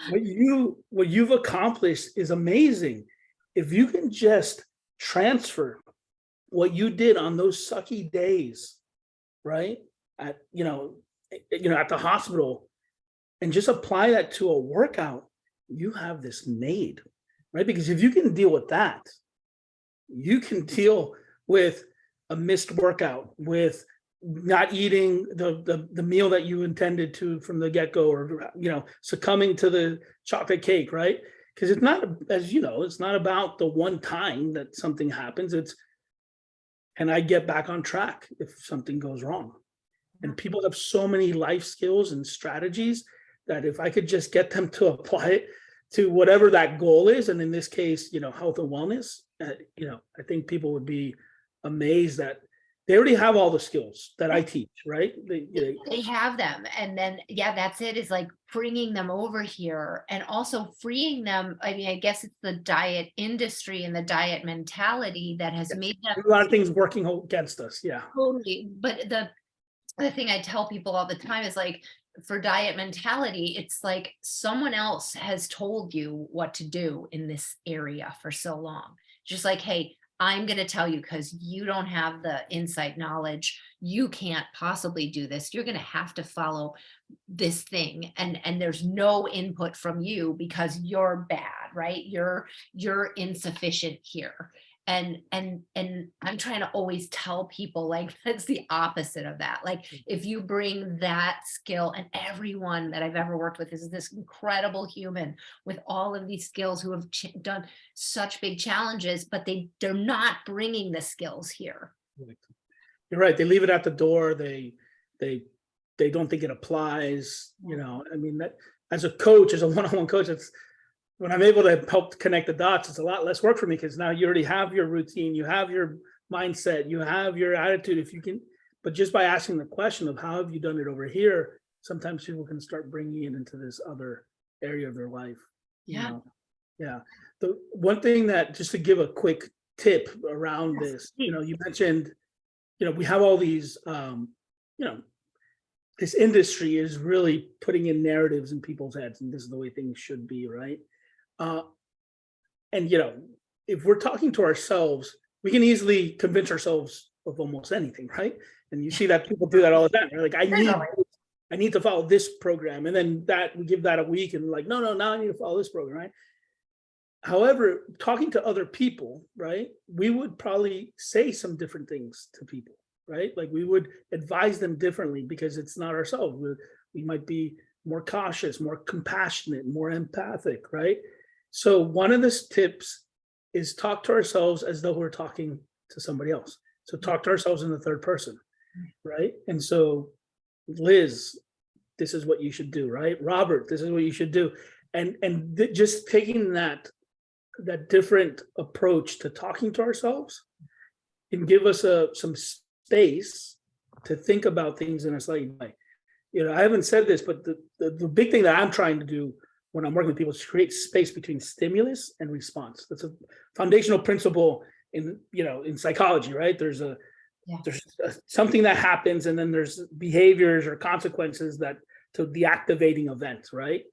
what you've accomplished is amazing. If you can just transfer what you did on those sucky days, right? At at the hospital, and just apply that to a workout, you have this made, right? Because if you can deal with that, you can deal with a missed workout, with not eating the meal that you intended to from the get-go, or succumbing to the chocolate cake, right? Because it's not, as it's not about the one time that something happens. It's, can I get back on track if something goes wrong? And people have so many life skills and strategies that if I could just get them to apply it to whatever that goal is, and in this case, health and wellness, I think people would be amazed that they already have all the skills that I teach, right? They have them. And then, yeah, that's it, is like bringing them over here and also freeing them. I mean, I guess it's the diet industry and the diet mentality that has made them a lot of things working against us. Yeah. totally. But the thing I tell people all the time is like, for diet mentality, it's like someone else has told you what to do in this area for so long. Just like, hey, I'm going to tell you because you don't have the insight knowledge. You can't possibly do this. You're going to have to follow this thing. And there's no input from you because you're bad, right? You're insufficient here. And I'm trying to always tell people, like, that's the opposite of that. Like, if you bring that skill, and everyone that I've ever worked with is this incredible human with all of these skills who have done such big challenges, but they're not bringing the skills here. You're right. They leave it at the door. They don't think it applies. I mean, that as a coach, as a one-on-one coach, it's, when I'm able to help connect the dots, it's a lot less work for me, because now you already have your routine, you have your mindset, you have your attitude. If you can, but just by asking the question of how have you done it over here, sometimes people can start bringing it into this other area of their life. Yeah. Yeah. The one thing that, just to give a quick tip around this, you mentioned, we have all these, this industry is really putting in narratives in people's heads, and this is the way things should be, right? And if we're talking to ourselves, we can easily convince ourselves of almost anything, right? And you see that people do that all the time. They're like, I need to follow this program, and then that we give that a week, and like, no, now I need to follow this program, right? However, talking to other people, right, we would probably say some different things to people, right? Like, we would advise them differently because it's not ourselves. We might be more cautious, more compassionate, more empathic, right? So one of the tips is talk to ourselves as though we're talking to somebody else. So talk to ourselves in the third person, right? And so, Liz, this is what you should do, right? Robert, this is what you should do. And just taking that different approach to talking to ourselves can give us some space to think about things in a slightly way. I haven't said this, but the big thing that I'm trying to do when I'm working with people is create space between stimulus and response. That's a foundational principle in psychology, right? There's something that happens, and then there's behaviors or consequences to the activating event, right?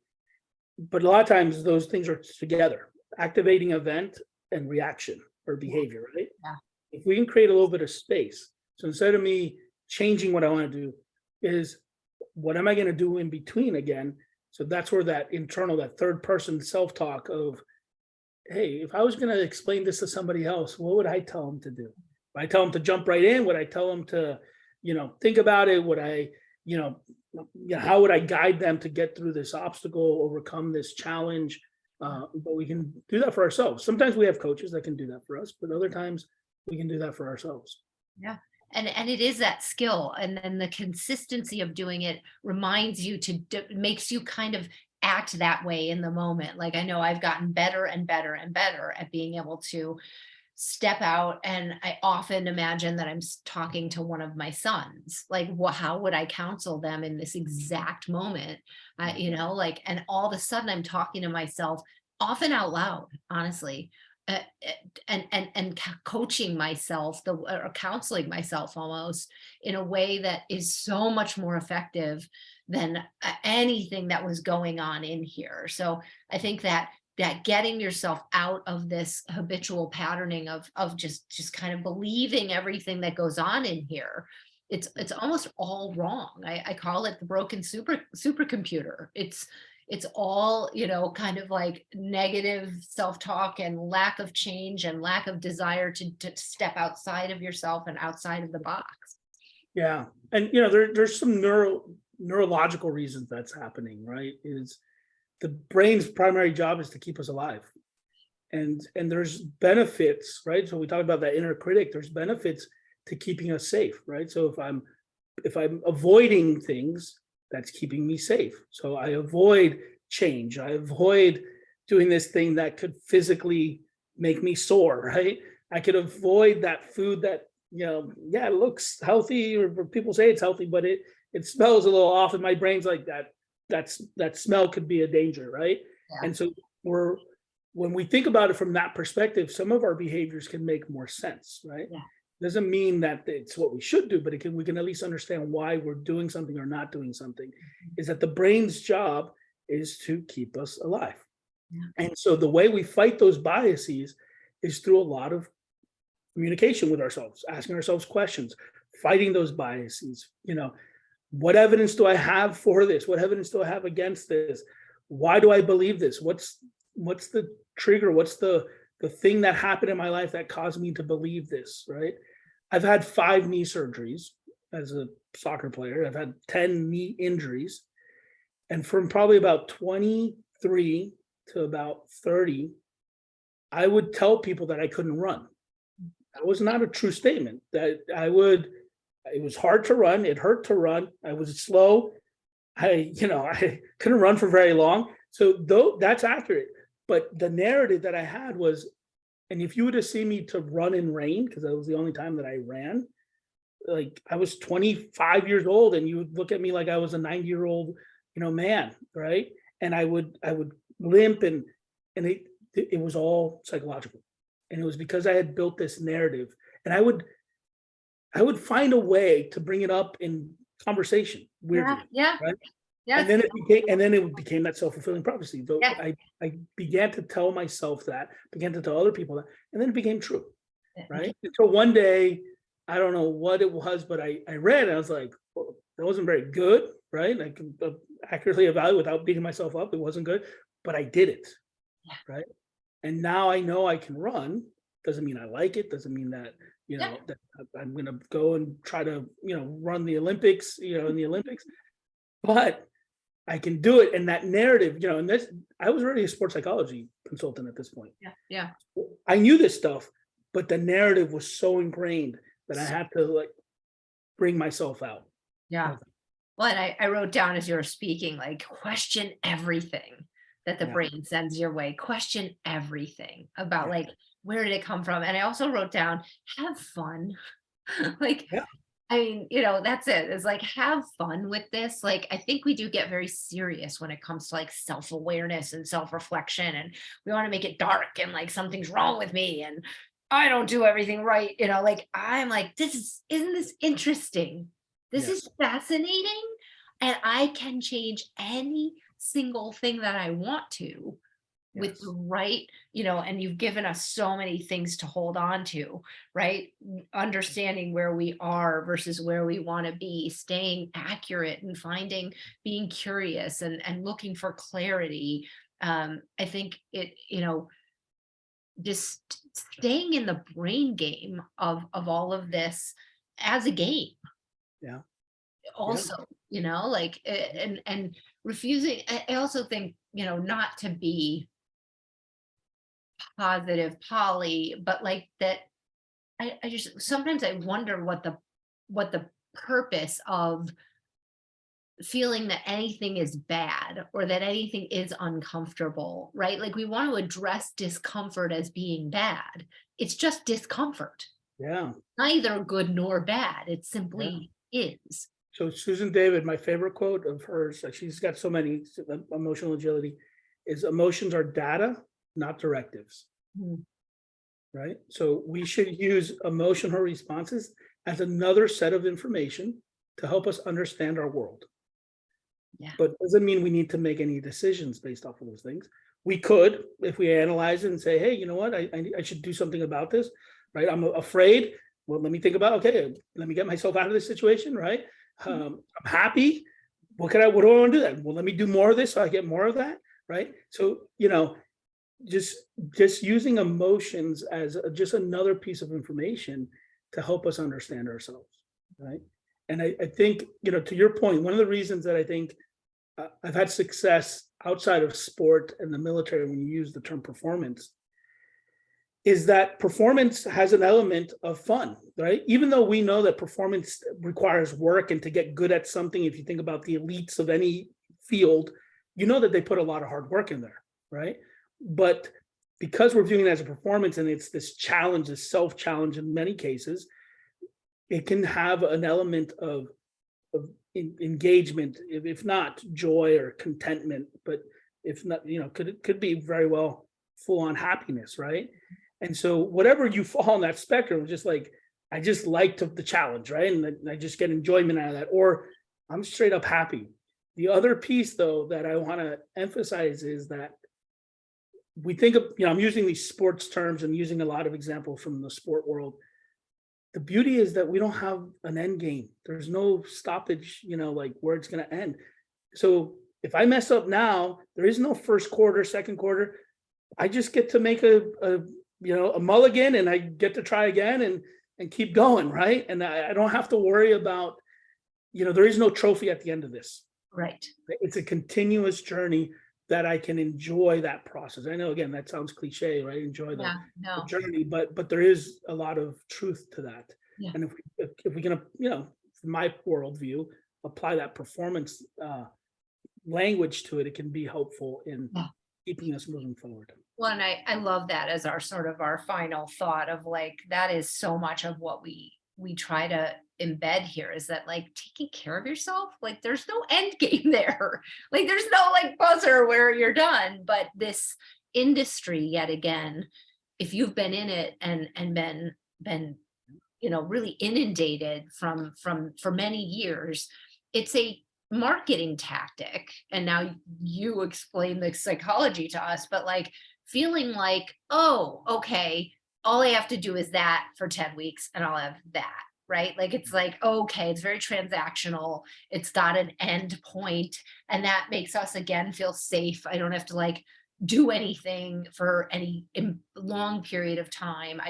But a lot of times those things are together: activating event and reaction or behavior, right? Yeah. If we can create a little bit of space, so instead of me changing what I want to do, is what am I going to do in between again? So that's where that internal, that third person self-talk of, hey, if I was going to explain this to somebody else, what would I tell them to do? Would I tell them to jump right in? Would I tell them to, think about it. Would I, you know, how would I guide them to get through this obstacle, overcome this challenge? But we can do that for ourselves. Sometimes we have coaches that can do that for us, but other times we can do that for ourselves. Yeah. And it is that skill, and then the consistency of doing it reminds you makes you kind of act that way in the moment. Like I know I've gotten better and better and better at being able to step out, and I often imagine that I'm talking to one of my sons, like how would I counsel them in this exact moment, like, and all of a sudden I'm talking to myself, often out loud, honestly, uh, uh, and coaching myself, or counseling myself almost in a way that is so much more effective than anything that was going on in here. So I think that getting yourself out of this habitual patterning of just kind of believing everything that goes on in here, it's almost all wrong. I call it the broken supercomputer. It's all, kind of like negative self-talk and lack of change and lack of desire to step outside of yourself and outside of the box. Yeah, and there's some neurological reasons that's happening. Right? Is the brain's primary job is to keep us alive, and there's benefits, right? So we talk about that inner critic. There's benefits to keeping us safe, right? So if I'm avoiding things, that's keeping me safe. So I avoid change. I avoid doing this thing that could physically make me sore, right? I could avoid that food that, yeah, it looks healthy, or people say it's healthy, but it smells a little off, and my brain's like that smell could be a danger, right? Yeah. And so when we think about it from that perspective, some of our behaviors can make more sense, right? Yeah. Doesn't mean that it's what we should do, but we can at least understand why we're doing something or not doing something. Is that the brain's job is to keep us alive. Yeah. And so the way we fight those biases is through a lot of communication with ourselves, asking ourselves questions, fighting those biases. What evidence do I have for this? What evidence do I have against this? Why do I believe this? What's the trigger? What's the thing that happened in my life that caused me to believe this, right? I've had 5 knee surgeries as a soccer player. I've had 10 knee injuries. And from probably about 23 to about 30, I would tell people that I couldn't run. That was not a true statement. It was hard to run. It hurt to run. I was slow. I couldn't run for very long. So though that's accurate. But the narrative that I had was, and if you would have seen me to run in rain, because that was the only time that I ran, like I was 25 years old, and you would look at me like I was a 90-year-old, man, right? And I would limp, and it was all psychological, and it was because I had built this narrative, and I would find a way to bring it up in conversation, weirdly, Yeah. right? Yeah. And then it became that self-fulfilling prophecy. Though Yeah. I began to tell myself that, began to tell other people that, and then it became true, right? Until one day, I don't know what it was, but I read, and I was like, well, that wasn't very good, right? I can accurately evaluate without beating myself up. It wasn't good, but I did it, right? And now I know I can run. Doesn't mean I like it. Doesn't mean that that I'm going to go and try to run the Olympics, in the Olympics, but I can do it. And that narrative, and this, I was already a sports psychology consultant at this point. Yeah. I knew this stuff, but the narrative was so ingrained that I had to bring myself out. Yeah. Well, and I wrote down as you were speaking, like, question everything that the brain sends your way. Question everything about, like, where did it come from? And I also wrote down, have fun. Like, Yeah. I mean, that's it. It's like, have fun with this. Like, I think we do get very serious when it comes to like self-awareness and self-reflection, and we want to make it dark and like something's wrong with me and I don't do everything right. Like I'm like, isn't this interesting? This Yes. is fascinating. And I can change any single thing that I want to with the right, and you've given us so many things to hold on to, right? Understanding where we are versus where we want to be, staying accurate and being curious and looking for clarity. I think just staying in the brain game of all of this as a game, Yeah. also, like, and refusing. I also think, not to be positive Polly, but like that, I just sometimes I wonder what the purpose of feeling that anything is bad or that anything is uncomfortable, right? Like we want to address discomfort as being bad. It's just discomfort, Yeah. neither good nor bad. It Yeah. simply is. So Susan David, my favorite quote of hers, like she's got so many, emotional agility, is emotions are data, not directives, Mm, right? So we should use emotional responses as another set of information to help us understand our world. yeah. But doesn't mean we need to make any decisions based off of those things. We could, if we analyze it and say, hey, you know what, I should do something about this, right? I'm afraid. Well, let me think about, okay, let me get myself out of this situation, right? I'm happy. What do I want to do then? Well, let me do more of this so I get more of that, right? So, just using emotions as just another piece of information to help us understand ourselves, right? And I think, to your point, one of the reasons that I think I've had success outside of sport and the military when you use the term performance is that performance has an element of fun, right? Even though we know that performance requires work and to get good at something, if you think about the elites of any field, you know that they put a lot of hard work in there, right? But because we're viewing it as a performance and it's this challenge, this self-challenge in many cases, it can have an element of engagement, if not joy or contentment, but if not, could be very well full on happiness, right? And so whatever you fall on that spectrum, just like I just like the challenge, right? And I just get enjoyment out of that, or I'm straight up happy. The other piece though that I want to emphasize is that we think of, I'm using these sports terms and using a lot of examples from the sport world. The beauty is that we don't have an end game. There's no stoppage, like where it's going to end. So if I mess up now, there is no first quarter, second quarter. I just get to make a mulligan and I get to try again and keep going, right? And I don't have to worry about, there is no trophy at the end of this. Right. It's a continuous journey that I can enjoy that process. I know, again, that sounds cliche, right? Enjoy the journey, but there is a lot of truth to that. Yeah. And if we can, from my worldview, apply that performance language to it, it can be helpful in keeping us moving forward. Well, and I love that as our sort of our final thought of like, that is so much of what we try to embed here is that like taking care of yourself, like there's no end game there. Like there's no like buzzer where you're done. But this industry, yet again, if you've been in it and been really inundated from for many years, it's a marketing tactic. And now you explain the psychology to us, but like feeling like, oh, okay, all I have to do is that for 10 weeks and I'll have that, right? Like it's like, okay, it's very transactional. It's got an end point, and that makes us again feel safe. I don't have to like do anything for any long period of time.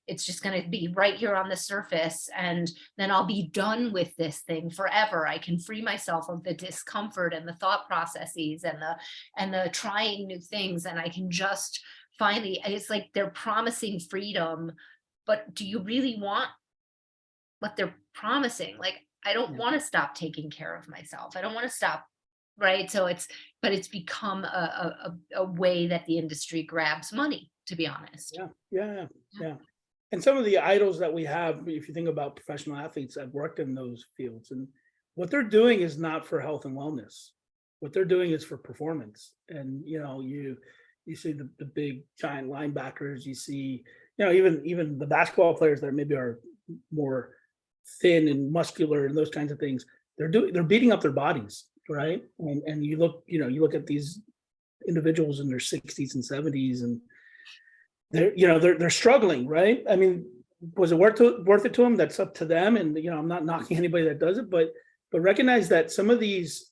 It's just going to be right here on the surface, and then I'll be done with this thing forever. I can free myself of the discomfort and the thought processes and the trying new things, and I can just finally, it's like they're promising freedom, but do you really want what they're promising? Like, I don't want to stop taking care of myself. I don't want to stop, right? So but it's become a way that the industry grabs money, to be honest. Yeah. And some of the idols that we have, if you think about professional athletes that worked in those fields, and what they're doing is not for health and wellness. What they're doing is for performance. And you see the big giant linebackers, you see, even the basketball players that maybe are more thin and muscular and those kinds of things, they're beating up their bodies, right? And you look at these individuals in their 60s and 70s, and they're struggling, right? I mean, was it worth it to them? That's up to them. And I'm not knocking anybody that does it, but recognize that some of these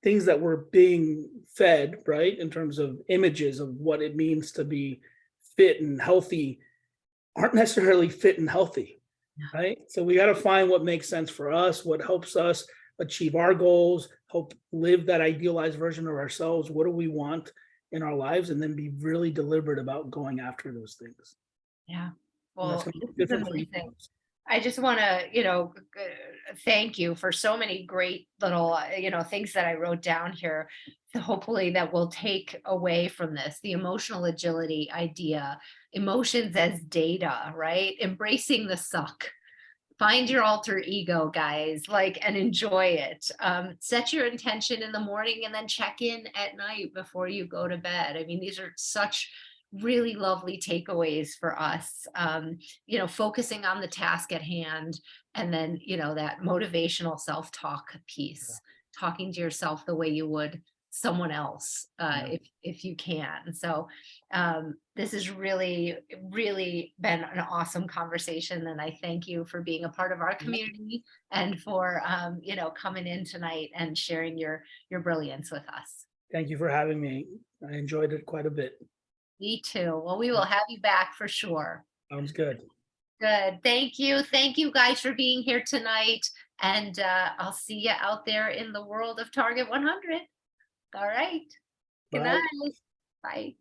things that we're being fed, right, in terms of images of what it means to be fit and healthy, aren't necessarily fit and healthy, right? So we got to find what makes sense for us, what helps us achieve our goals, help live that idealized version of ourselves. What do we want in our lives? And then be really deliberate about going after those things. Yeah. And that's Well, going to this be is different for each amazing. of us. I just want to, thank you for so many great little, things that I wrote down here. So hopefully that will take away from this the emotional agility idea, emotions as data, right? Embracing the suck. Find your alter ego, guys, and enjoy it. Set your intention in the morning and then check in at night before you go to bed. I mean, these are such really lovely takeaways for us. Focusing on the task at hand, and then, that motivational self-talk piece, talking to yourself the way you would someone else, Yeah. if you can. So this has really, really been an awesome conversation, and I thank you for being a part of our community and for coming in tonight and sharing your brilliance with us. Thank you for having me. I enjoyed it quite a bit. Me too. Well, we will have you back for sure. Sounds good. Good. Thank you. Thank you guys for being here tonight. And I'll see you out there in the world of Target 100. All right. Good Bye. night. Bye.